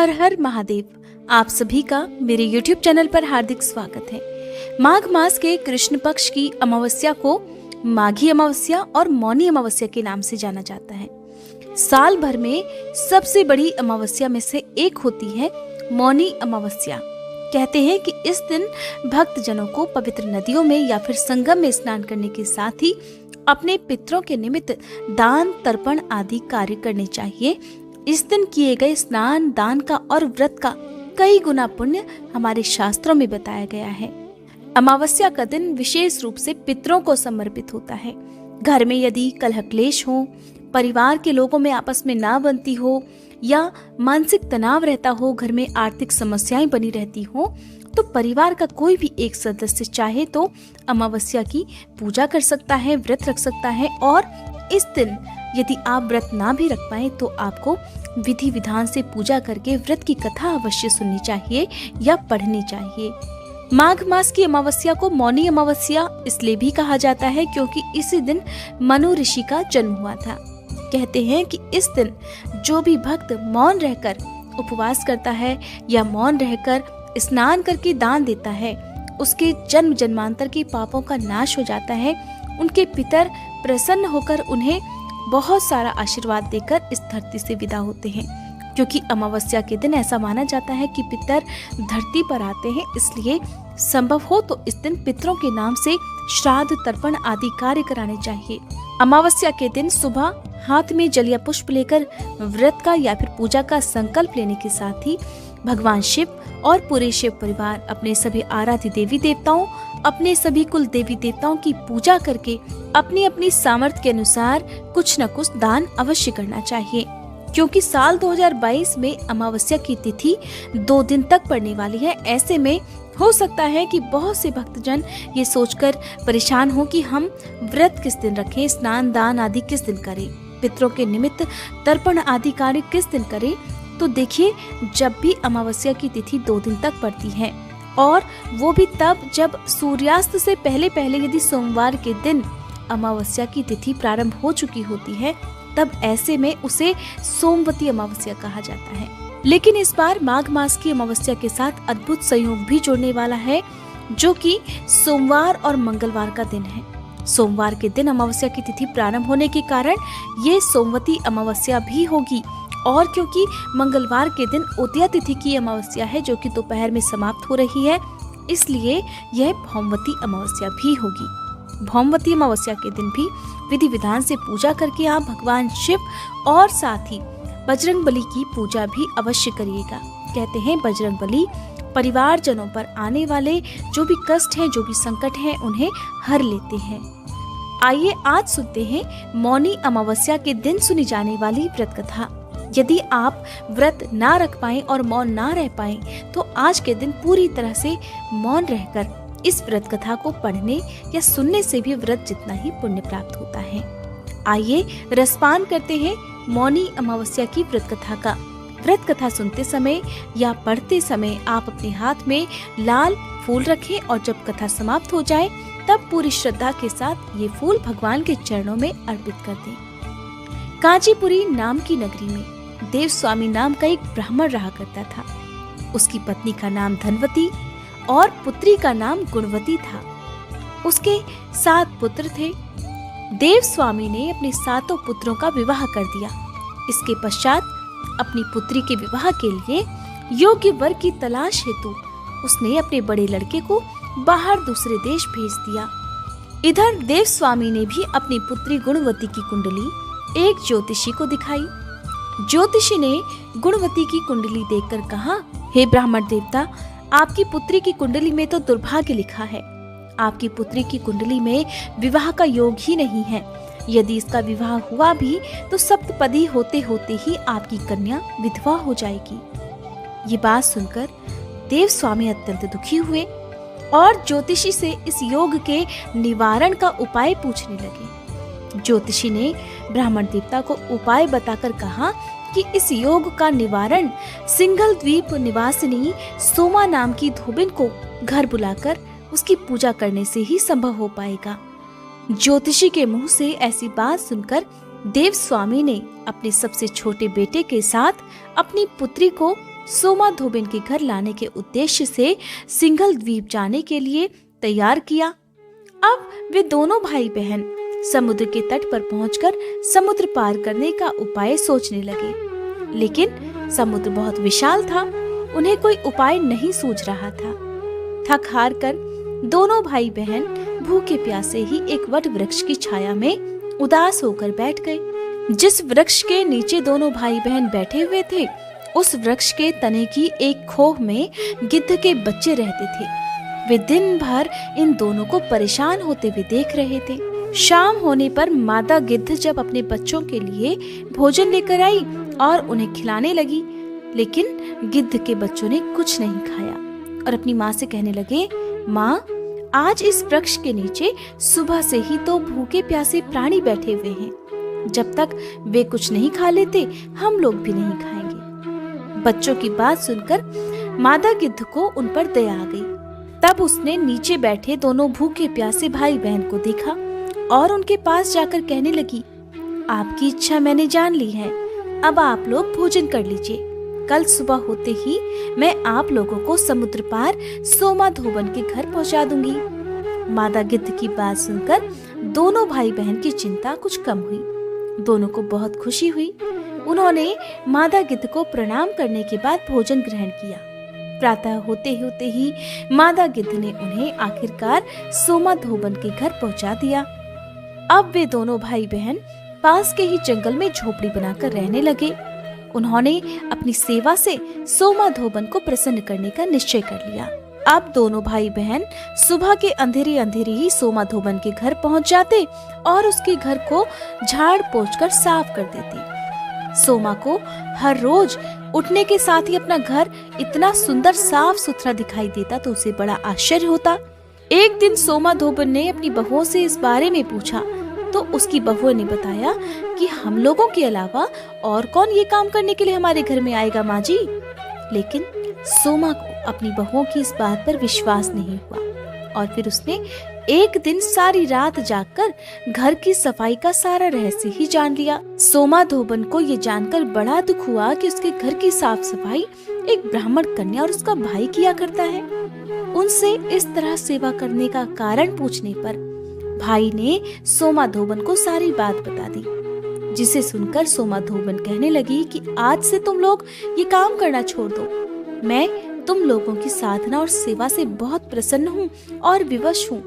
हर हर महादेव। आप सभी का मेरे YouTube चैनल पर हार्दिक स्वागत है। माघ मास के कृष्ण पक्ष की अमावस्या को माघी अमावस्या और मौनी अमावस्या के नाम से जाना जाता है। साल भर में सबसे बड़ी अमावस्या में से एक होती है मौनी अमावस्या। कहते हैं कि इस दिन भक्त जनों को पवित्र नदियों में या फिर संगम में स्नान करने के साथ ही अपने पितरों के निमित्त दान तर्पण आदि कार्य करने चाहिए। इस दिन किए गए स्नान, दान का और व्रत का कई गुना पुण्य हमारे शास्त्रों में बताया गया है। अमावस्या का दिन विशेष रूप से पितरों को समर्पित होता है। घर में यदि कलह क्लेश हो, परिवार के लोगों में आपस में ना बनती हो या मानसिक तनाव रहता हो, घर में आर्थिक समस्याएं बनी रहती हो, तो परिवार का कोई भी एक सदस्य चाहे तो अमावस्या की पूजा कर सकता है, व्रत रख सकता है। और इस दिन यदि आप व्रत ना भी रख पाए तो आपको विधि विधान से पूजा करके व्रत की कथा अवश्य सुननी चाहिए या पढ़नी चाहिए। माघ मास की अमावस्या को मौनी अमावस्या इसलिए भी कहा जाता है क्योंकि इसी दिन मनु ऋषि का जन्म हुआ था। कहते हैं कि इस दिन जो भी भक्त मौन रहकर उपवास करता है या मौन रहकर स्नान करके दान देता है, उसके जन्म जन्मांतर के पापों का नाश हो जाता है। उनके पितर प्रसन्न होकर उन्हें बहुत सारा आशीर्वाद देकर इस धरती से विदा होते हैं। क्योंकि अमावस्या के दिन ऐसा माना जाता है कि पितर धरती पर आते हैं, इसलिए संभव हो तो इस दिन पितरों के नाम से श्राद्ध तर्पण आदि कार्य कराने चाहिए। अमावस्या के दिन सुबह हाथ में जल या पुष्प लेकर व्रत का या फिर पूजा का संकल्प लेने के साथ ही भगवान शिव और पूरे शिव परिवार अपने सभी आराध्य देवी देवताओं, अपने सभी कुल देवी देवताओं की पूजा करके अपनी अपनी सामर्थ्य के अनुसार कुछ न कुछ दान अवश्य करना चाहिए। क्योंकि साल 2022 में अमावस्या की तिथि 2 दिन तक पड़ने वाली है। ऐसे में हो सकता है कि बहुत से भक्तजन ये सोचकर परेशान हो कि हम व्रत किस दिन रखें, स्नान दान आदि किस दिन करें, पितरों के निमित्त तर्पण आदि कार्य किस दिन करें। तो देखिए, जब भी अमावस्या की तिथि 2 दिन तक पड़ती है और वो भी तब जब सूर्यास्त से पहले पहले यदि सोमवार के दिन अमावस्या की तिथि प्रारंभ हो चुकी होती है, तब ऐसे में उसे सोमवती अमावस्या कहा जाता है। लेकिन इस बार माघ मास की अमावस्या के साथ अद्भुत संयोग भी जुड़ने वाला है, जो कि सोमवार और मंगलवार का दिन है। सोमवार के दिन अमावस्या की तिथि प्रारंभ होने के कारण ये सोमवती अमावस्या भी होगी। और क्योंकि मंगलवार के दिन उदया तिथि की अमावस्या है, जो कि दोपहर में समाप्त हो रही है, इसलिए यह भौमवती अमावस्या भी होगी। भौमवती अमावस्या के दिन भी विधि विधान से पूजा करके आप भगवान शिव और साथ ही बजरंगबली की पूजा भी अवश्य करिएगा। कहते हैं बजरंगबली परिवार जनों पर आने वाले जो भी कष्ट हैं, जो भी संकट हैं, उन्हें हर लेते हैं। आइए आज सुनते हैं मौनी अमावस्या के दिन सुनी जाने वाली व्रत कथा। यदि आप व्रत ना रख पाएं और मौन ना रह पाएं, तो आज के दिन पूरी तरह से मौन रहकर इस व्रत कथा को पढ़ने या सुनने से भी व्रत जितना ही पुण्य प्राप्त होता है। आइए रसपान करते हैं मौनी अमावस्या की व्रत कथा का। व्रत कथा सुनते समय या पढ़ते समय आप अपने हाथ में लाल फूल रखें और जब कथा समाप्त हो जाए तब पूरी श्रद्धा के साथ ये फूल भगवान के चरणों में अर्पित कर दें। कांचीपुरी नाम की नगरी में देव स्वामी नाम का एक ब्राह्मण रहा करता था। उसकी पत्नी का नाम धनवती और पुत्री का नाम गुणवती था। उसके 7 पुत्र थे। देव स्वामी ने अपने 7 पुत्रों का विवाह कर दिया। इसके पश्चात अपनी पुत्री के विवाह के लिए योग्य वर की तलाश हेतु उसने अपने बड़े लड़के को बाहर दूसरे देश भेज दिया। इधर देव स्वामी ने भी अपनी पुत्री गुणवती की कुंडली एक ज्योतिषी को दिखाई। ज्योतिषी ने गुणवती की कुंडली देखकर कहा, हे ब्राह्मण देवता, आपकी पुत्री की कुंडली में तो दुर्भाग्य लिखा है। आपकी पुत्री की कुंडली में विवाह का योग ही नहीं है। यदि इसका विवाह हुआ भी तो सप्तपदी होते होते ही आपकी कन्या विधवा हो जाएगी। ये बात सुनकर देव स्वामी अत्यंत दुखी हुए और ज्योतिषी से इस योग के निवारण का उपाय पूछने लगे। ज्योतिषी ने ब्राह्मण देवता को उपाय बताकर कहा कि इस योग का निवारण सिंघल द्वीप निवासिनी सोमा नाम की धोबिन को घर बुलाकर उसकी पूजा करने से ही संभव हो पाएगा। ज्योतिषी के मुंह से ऐसी बात सुनकर देव स्वामी ने अपने सबसे छोटे बेटे के साथ अपनी पुत्री को सोमा धोबिन के घर लाने के उद्देश्य से सिंघल द्वीप जाने के लिए तैयार किया। अब वे दोनों भाई बहन समुद्र के तट पर पहुंचकर समुद्र पार करने का उपाय सोचने लगे, लेकिन समुद्र बहुत विशाल था, उन्हें कोई उपाय नहीं सूझ रहा था। थक हार कर दोनों भाई बहन भूखे प्यासे ही एक वट वृक्ष की छाया में उदास होकर बैठ गए। जिस वृक्ष के नीचे दोनों भाई बहन बैठे हुए थे, उस वृक्ष के तने की एक खोह में गिद्ध के बच्चे रहते थे। वे दिन भर इन दोनों को परेशान होते हुए देख रहे थे। शाम होने पर मादा गिद्ध जब अपने बच्चों के लिए भोजन लेकर आई और उन्हें खिलाने लगी, लेकिन गिद्ध के बच्चों ने कुछ नहीं खाया और अपनी माँ से कहने लगे, माँ, आज इस वृक्ष के नीचे सुबह से ही तो भूखे प्यासे प्राणी बैठे हुए हैं। जब तक वे कुछ नहीं खा लेते, हम लोग भी नहीं खाएंगे। बच्चों की बात सुनकर मादा गिद्ध को उन पर दया आ गई। तब उसने नीचे बैठे दोनों भूखे प्यासे भाई बहन को देखा और उनके पास जाकर कहने लगी, आपकी इच्छा मैंने जान ली है, अब आप लोग भोजन कर लीजिए। कल सुबह होते ही मैं आप लोगों को समुद्र पार सोमा धोबन के घर पहुंचा दूंगी। मादा गिद्ध की बात सुनकर दोनों भाई बहन की चिंता कुछ कम हुई। दोनों को बहुत खुशी हुई। उन्होंने मादा गिद्ध को प्रणाम करने के बाद भोजन ग्रहण किया। प्रातः होते ही मादा गिद्ध ने उन्हें आखिरकार सोमा धोबन के घर पहुंचा दिया। अब वे दोनों भाई बहन पास के ही जंगल में झोपड़ी बनाकर रहने लगे। उन्होंने अपनी सेवा से सोमा धोबन को प्रसन्न करने का निश्चय कर लिया। अब दोनों भाई बहन सुबह के अंधेरे अंधेरे ही सोमा धोबन के घर पहुंच जाते और उसके घर को झाड़ पोंछ कर साफ कर देते। सोमा को हर रोज उठने के साथ ही अपना घर इतना सुंदर साफ सुथरा दिखाई देता तो उसे बड़ा आश्चर्य होता। एक दिन सोमा धोबन ने अपनी बहुओं से इस बारे में पूछा तो उसकी बहुओं ने बताया कि हम लोगों के अलावा और कौन ये काम करने के लिए हमारे घर में आएगा माँ जी। लेकिन सोमा को अपनी बहुओं की इस बात पर विश्वास नहीं हुआ और फिर उसने एक दिन सारी रात जागकर घर की सफाई का सारा रहस्य ही जान लिया। सोमा धोबन को ये जानकर बड़ा दुख हुआ कि उसके घर की साफ सफाई एक ब्राह्मण कन्या और उसका भाई किया करता है। उनसे इस तरह सेवा करने का कारण पूछने पर भाई ने सोमा धोबन को सारी बात बता दी, जिसे सुनकर सोमा धोबन कहने लगी कि आज से तुम लोग ये काम करना छोड़ दो। मैं तुम लोगों की साधना और सेवा से बहुत प्रसन्न हूँ और विवश हूँ।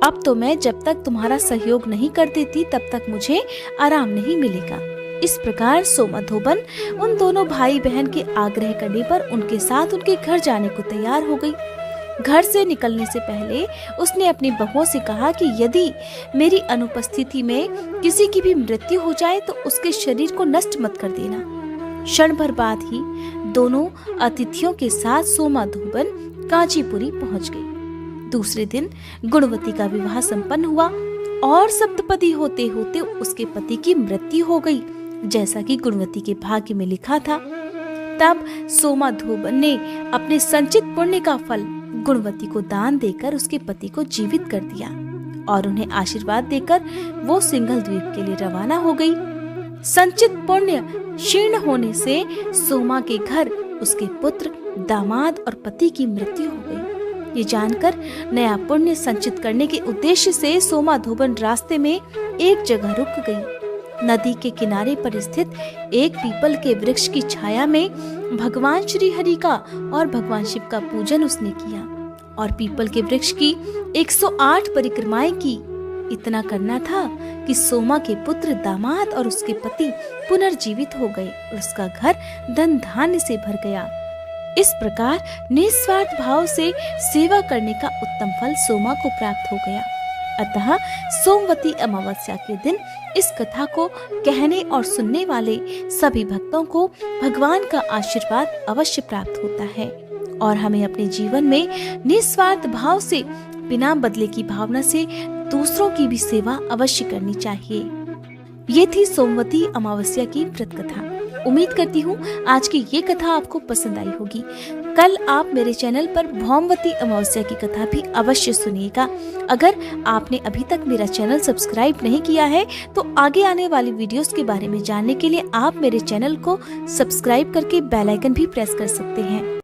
अब तो मैं जब तक तुम्हारा सहयोग नहीं कर देती तब तक मुझे आराम नहीं मिलेगा। इस प्रकार सोमा धोबन उन दोनों भाई बहन के आग्रह करने पर उनके साथ उनके घर जाने को तैयार हो गई। घर से निकलने से पहले उसने अपनी बहुओं से कहा कि यदि मेरी अनुपस्थिति में किसी की भी मृत्यु हो जाए तो उसके शरीर को नष्ट मत कर देना। क्षण भर बाद ही दोनों अतिथियों के साथ सोमा धोबन कांचीपुरी पहुंच गई। दूसरे दिन गुणवती का विवाह संपन्न हुआ और सप्तपदी होते होते उसके पति की मृत्यु हो गई, जैसा कि गुणवती के भाग्य में लिखा था। तब सोमा धोबन ने अपने संचित पुण्य का फल गुणवती को दान देकर उसके पति को जीवित कर दिया और उन्हें आशीर्वाद देकर वो सिंघल द्वीप के लिए रवाना हो गई। संचित पुण्य क्षीण होने से सोमा के घर उसके पुत्र, दामाद और पति की मृत्यु हो गई। ये जानकर नया पुण्य संचित करने के उद्देश्य से सोमा धोबन रास्ते में एक जगह रुक गई। नदी के किनारे पर स्थित एक पीपल के वृक्ष की छाया में भगवान श्री हरि का और भगवान शिव का पूजन उसने किया और पीपल के वृक्ष की 108 परिक्रमाएं की। इतना करना था कि सोमा के पुत्र, दामाद और उसके पति पुनर्जीवित हो गए और उसका घर धन धान्य से भर गया। इस प्रकार निस्वार्थ भाव से सेवा करने का उत्तम फल सोमा को प्राप्त हो गया। अतः सोमवती अमावस्या के दिन इस कथा को कहने और सुनने वाले सभी भक्तों को भगवान का आशीर्वाद अवश्य प्राप्त होता है और हमें अपने जीवन में निस्वार्थ भाव से बिना बदले की भावना से दूसरों की भी सेवा अवश्य करनी चाहिए। ये थी सोमवती अमावस्या की व्रत कथा। उम्मीद करती हूँ आज की ये कथा आपको पसंद आई होगी। कल आप मेरे चैनल पर भौमवती अमावस्या की कथा भी अवश्य सुनिएगा। अगर आपने अभी तक मेरा चैनल सब्सक्राइब नहीं किया है तो आगे आने वाली वीडियोस के बारे में जानने के लिए आप मेरे चैनल को सब्सक्राइब करके बेल आइकन भी प्रेस कर सकते हैं।